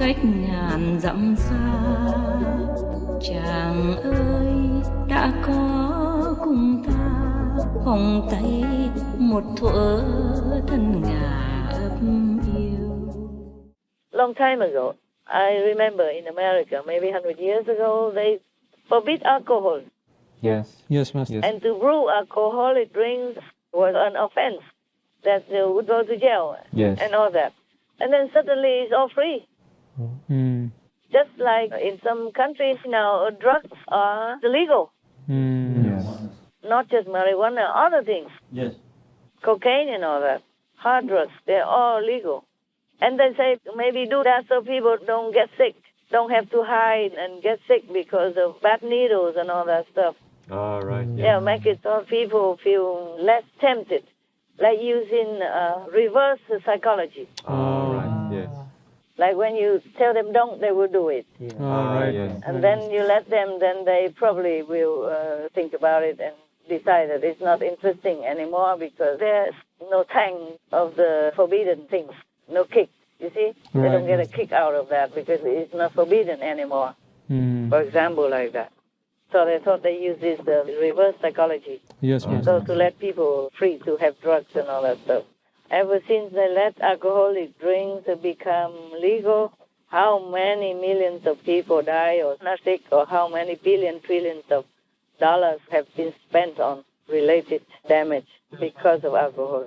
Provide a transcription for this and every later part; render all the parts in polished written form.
cách ngàn dặm xa. Chàng ơi đã có cùng ta vòng tay một thuở thân ngà ấp yêu. Long time ago, I remember in America, maybe 100 years ago, they forbid alcohol. Yes. Yes, Master. Yes. And to brew alcoholic drinks was an offense, that they would go to jail Yes. and all that. And then suddenly it's all free. Mm. Just like in some countries now, drugs are illegal. Mm. Yes. Not just marijuana, other things. Yes. Cocaine and all that. Hard drugs, they're all legal. And they say maybe do that so people don't get sick, don't have to hide and get sick because of bad needles and all that stuff. All right. Yeah, make it so people feel less tempted, like using reverse psychology. All right. Yes. Like when you tell them don't, they will do it. All right. Yes. And then you let them, then they probably will think about it and decide that it's not interesting anymore because there's no tang of the forbidden things, no kick. You see? They Right. don't get a kick out of that because it's not forbidden anymore. Mm. For example, like that. So they thought they used this reverse psychology. Yes, So Master. to let people free to have drugs and all that stuff. Ever since they let alcoholic drinks become legal, how many millions of people die or not sick, or how many trillions of dollars have been spent on related damage because of alcohol.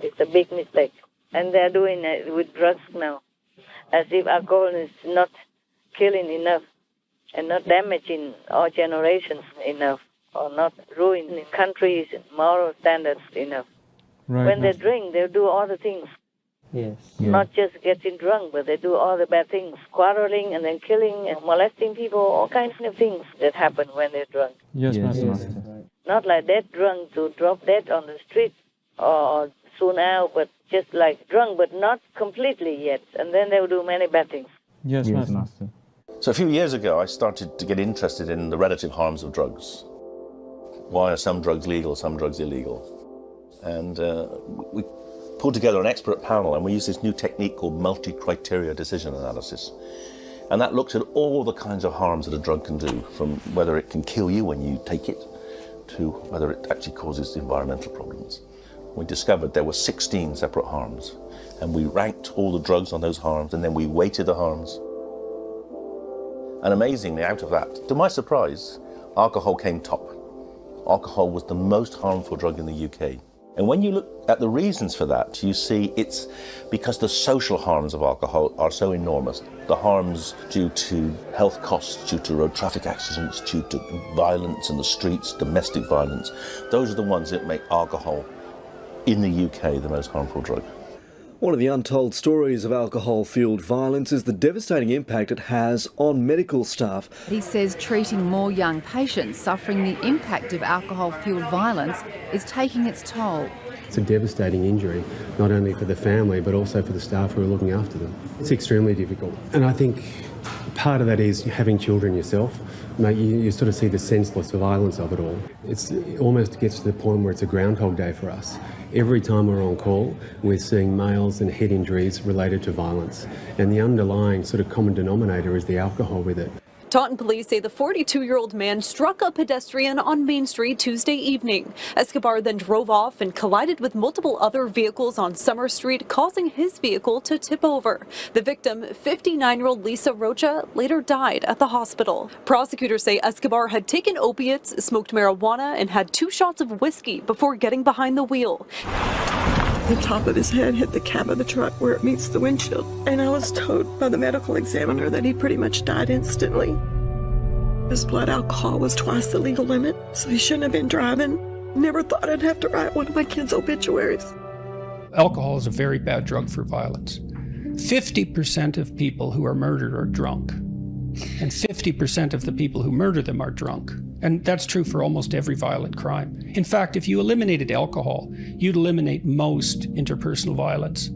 It's a big mistake. And they're doing it with drugs now, as if alcohol is not killing enough and not damaging our generations enough, or not ruining countries' moral standards enough. Right, When they Master. drink, they'll do all the things. Yes. Not just getting drunk, but they do all the bad things, quarreling and then killing and molesting people, all kinds of things that happen when they're drunk. Yes, Master. Not like dead drunk to drop dead on the street or soon out, but just like drunk, but not completely yet. And then they will do many bad things. Yes, Master. So a few years ago, I started to get interested in the relative harms of drugs. Why are some drugs legal, some drugs illegal? And we pulled together an expert panel, and we used this new technique called multi-criteria decision analysis. And that looks at all the kinds of harms that a drug can do, from whether it can kill you when you take it, to whether it actually causes environmental problems. We discovered there were 16 separate harms, and we ranked all the drugs on those harms, and then we weighted the harms. And amazingly, out of that, to my surprise, alcohol came top. Alcohol was the most harmful drug in the UK. And when you look at the reasons for that, you see it's because the social harms of alcohol are so enormous. The harms due to health costs, due to road traffic accidents, due to violence in the streets, domestic violence, those are the ones that make alcohol in the UK the most harmful drug. One of the untold stories of alcohol-fueled violence is the devastating impact it has on medical staff. He says treating more young patients suffering the impact of alcohol-fueled violence is taking its toll. It's a devastating injury, not only for the family but also for the staff who are looking after them. It's extremely difficult. And I think part of that is having children yourself. Mate, you sort of see the senseless violence of it all. It almost gets to the point where it's a Groundhog Day for us. Every time we're on call, we're seeing males and head injuries related to violence. And the underlying sort of common denominator is the alcohol with it. Taunton police say the 42-year-old man struck a pedestrian on Main Street Tuesday evening. Escobar then drove off and collided with multiple other vehicles on Summer Street, causing his vehicle to tip over. The victim, 59-year-old Lisa Rocha, later died at the hospital. Prosecutors say Escobar had taken opiates, smoked marijuana, and had 2 shots of whiskey before getting behind the wheel. The top of his head hit the cab of the truck where it meets the windshield, and I was told by the medical examiner that he pretty much died instantly. His blood alcohol was twice the legal limit, so he shouldn't have been driving. Never thought I'd have to write one of my kids' obituaries. Alcohol is a very bad drug for violence. 50% of people who are murdered are drunk, and 50% of the people who murder them are drunk. And that's true for almost every violent crime. In fact, if you eliminated alcohol, you'd eliminate most interpersonal violence.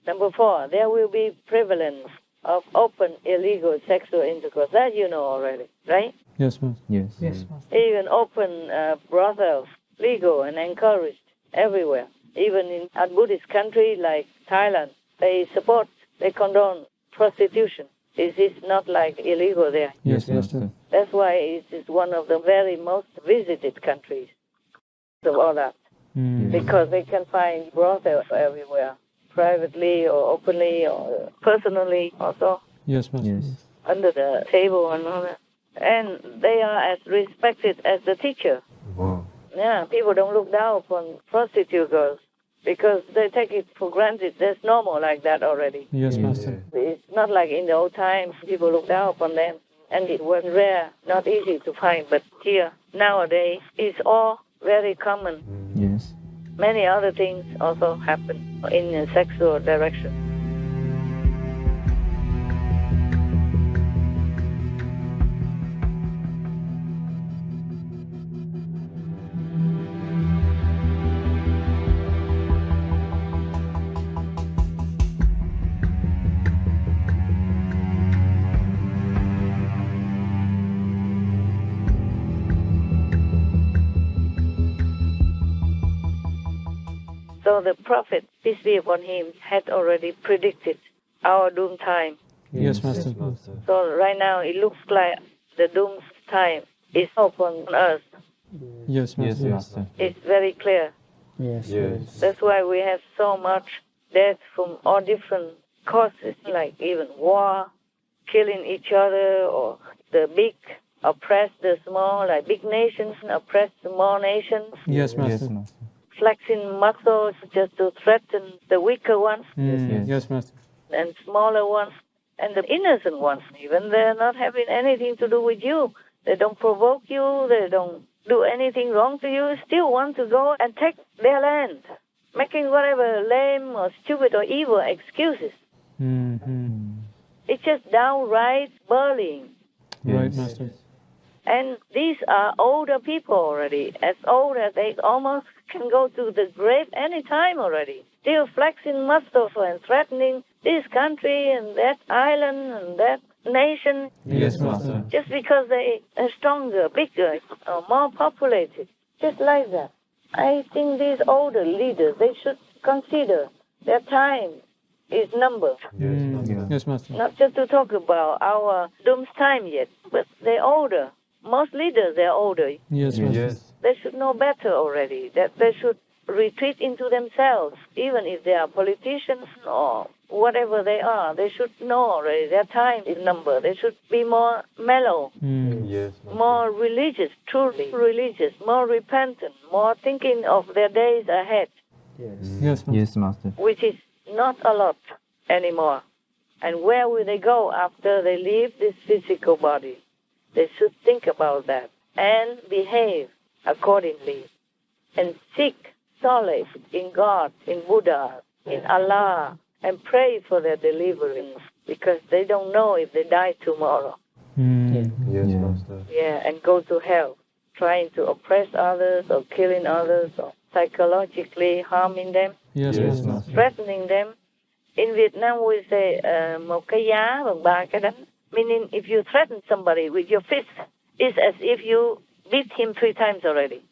Number 4, there will be prevalence of open illegal sexual intercourse. That you know already, right? Yes, Master. Yes. Even open brothels, legal and encouraged everywhere. Even in a Buddhist country like Thailand, they condone prostitution. This is not like illegal there. Yes, Master. That's why it is one of the very most visited countries of all that. Because they can find brothels everywhere, privately or openly or personally also, Yes, Master. under the table and all that. And they are as respected as the teacher. Wow. Yeah, people don't look down upon prostitute girls because they take it for granted. That's normal like that already. Yes, Master. It's not like in the old times, people look down upon them. And it was rare, not easy to find. But here, nowadays, it's all very common. Yes. Many other things also happen in a sexual direction. So the Prophet, peace be upon him, had already predicted our doom time. Yes, Master. So right now it looks like the doom time is upon us. Yes, Master. Master. It's very clear. Yes. That's why we have so much death from all different causes, like even war, killing each other, or the big oppress the small, like big nations oppress small nations. Yes, Master. Flexing muscles just to threaten the weaker ones Yes, Master. and smaller ones, and the innocent ones, even they're not having anything to do with you. They don't provoke you, they don't do anything wrong to you, still want to go and take their land, making whatever lame or stupid or evil excuses. It's just downright bullying. Right, Master. And these are older people already, as old as they almost can go to the grave any time already. Still flexing muscles and threatening this country and that island and that nation. Yes, Master. Just because they are stronger, bigger, or more populated. Just like that. I think these older leaders, they should consider their time is numbered. Yes, Master. Not just to talk about our doom's time yet, but they're older. Most leaders, they're older. Yes, Master. They should know better already, that they should retreat into themselves, even if they are politicians or whatever they are. They should know already their time is numbered. They should be more mellow, more religious, truly religious, more repentant, more thinking of their days ahead, Yes, Master. which is not a lot anymore. And where will they go after they leave this physical body? They should think about that and behave accordingly and seek solace in God, in Buddha, in Allah, and pray for their deliverance because they don't know if they die tomorrow. Yes, Master. Yeah, and go to hell, trying to oppress others or killing others or psychologically harming them, Yes, Master. threatening them. In Vietnam we say một cái giá bằng ba cái đánh. Meaning if you threaten somebody with your fist, it's as if you beat him 3 times already.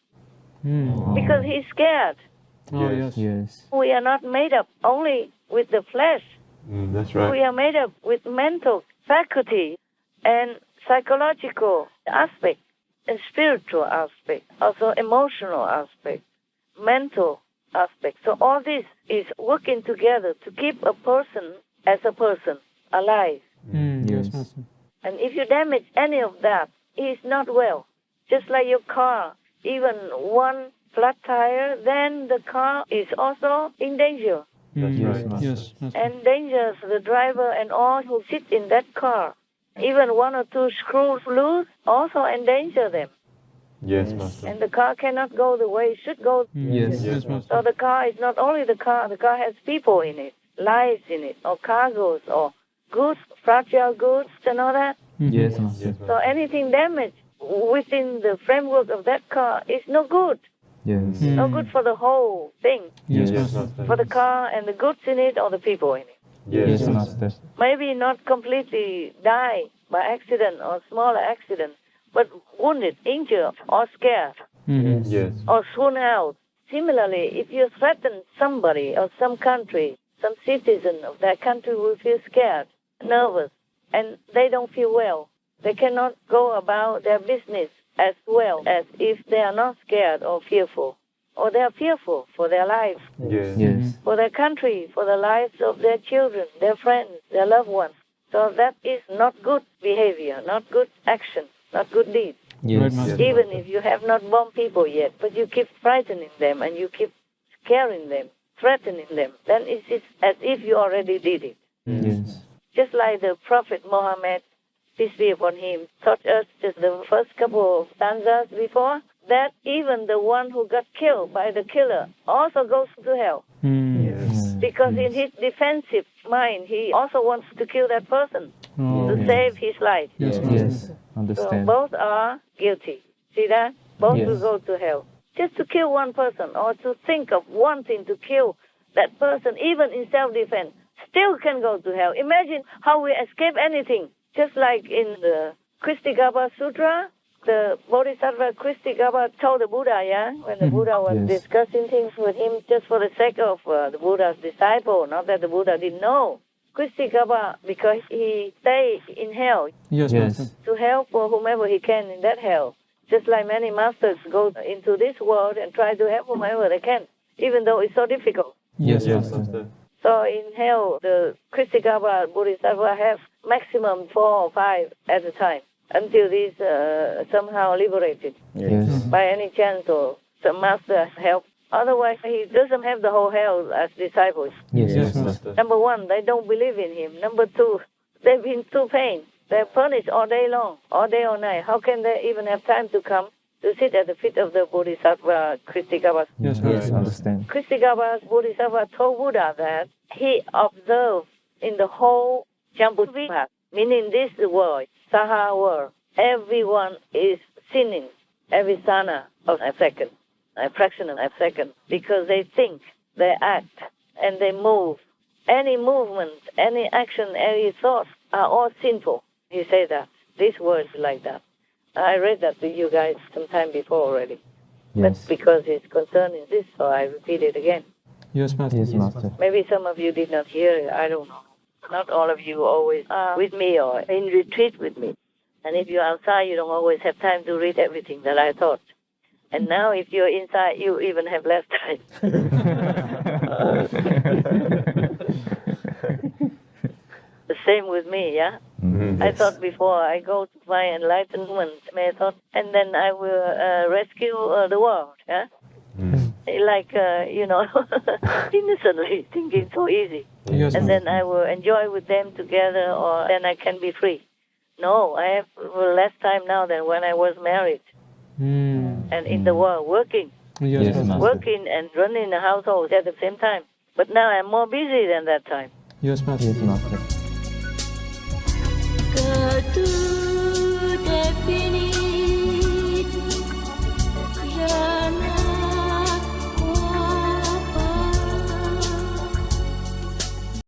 Because he's scared. Oh, yes. We are not made up only with the flesh. That's right. We are made up with mental faculty and psychological aspect and spiritual aspect, also emotional aspect, mental aspect. So all this is working together to keep a person as a person alive. Yes, Master. And if you damage any of that, it's not well. Just like your car, even one flat tire, then the car is also in danger. That's right. Yes, Master. And dangers the driver and all who sit in that car. Even 1 or 2 screws loose also endanger them. Yes, Master. And the car cannot go the way it should go. Yes, Master. So the car is not only the car has people in it, lives in it, or cargoes, or goods, fragile goods and all that. Yes, Master. So anything damaged within the framework of that car is no good. Yes. No good for the whole thing. Yes, Yes, Master. Master. For the car and the goods in it or the people in it. Yes, Master. Maybe not completely die by accident or smaller accident, but wounded, injured, or scared, Yes. or swoon out. Similarly, if you threaten somebody or some country, some citizen of that country will feel scared nervous and they don't feel well. They cannot go about their business as well as if they are not scared or fearful. Or they are fearful for their life, Yes. for their country, for the lives of their children, their friends, their loved ones. So that is not good behavior, not good action, not good deed. Yes. Even if you have not bombed people yet, but you keep frightening them and you keep scaring them, threatening them, then it is as if you already did it. Yes. Just like the Prophet Muhammad, peace be upon him, taught us just the first couple of stanzas before, that even the one who got killed by the killer also goes to hell. Yes. Because in his defensive mind, he also wants to kill that person to save his life. Yes. So Understand. both are guilty. See that? Both Yes. will go to hell. Just to kill one person or to think of wanting to kill that person, even in self-defense, still can go to hell. Imagine how we escape anything. Just like in the Kristigaba Sutra, the Bodhisattva Kristigaba told the Buddha, when the Buddha was discussing things with him just for the sake of the Buddha's disciple, not that the Buddha didn't know. Kristigaba, because he stayed in hell, Yes, Master. to help for whomever he can in that hell. Just like many masters go into this world and try to help whomever they can, even though it's so difficult. Yes, Yes. Master. So in hell, the Kristigaba Bodhisattva have maximum 4 or 5 at a time until these somehow liberated Yes. by any chance or some master help. Otherwise, he doesn't have the whole hell as disciples. Yes. Master. Number one, they don't believe in him. Number two, they've been through pain. They're punished all day long, all day or night. How can they even have time to come to sit at the feet of the Bodhisattva Kristigaba? Yes, Yes. Master. Understand. Kristigaba Bodhisattva told Buddha that he observed in the whole Jambudvipa, meaning this world, Saha world, everyone is sinning every sana of a second, a fraction of a second, because they think, they act, and they move. Any movement, any action, any thought are all sinful. He said that. This word is like that. I read that to you guys some time before already. But Yes. because his concern is this, so I repeat it again. Yes, Master. Yes, Master. Maybe some of you did not hear it. I don't know. Not all of you always are with me or in retreat with me. And if you're outside, you don't always have time to read everything that I taught. And now if you're inside, you even have less time. The same with me, yeah? I thought before I go to my enlightenment method, and then I will rescue the world, yeah? Like, innocently thinking so easy. Yes, And Master. then I will enjoy with them together, or then I can be free. No, I have less time now than when I was married and in the world working. Yes, Yes, Master. Master. Working and running a household at the same time. But now I'm more busy than that time. Yes, Master. Yes, Master.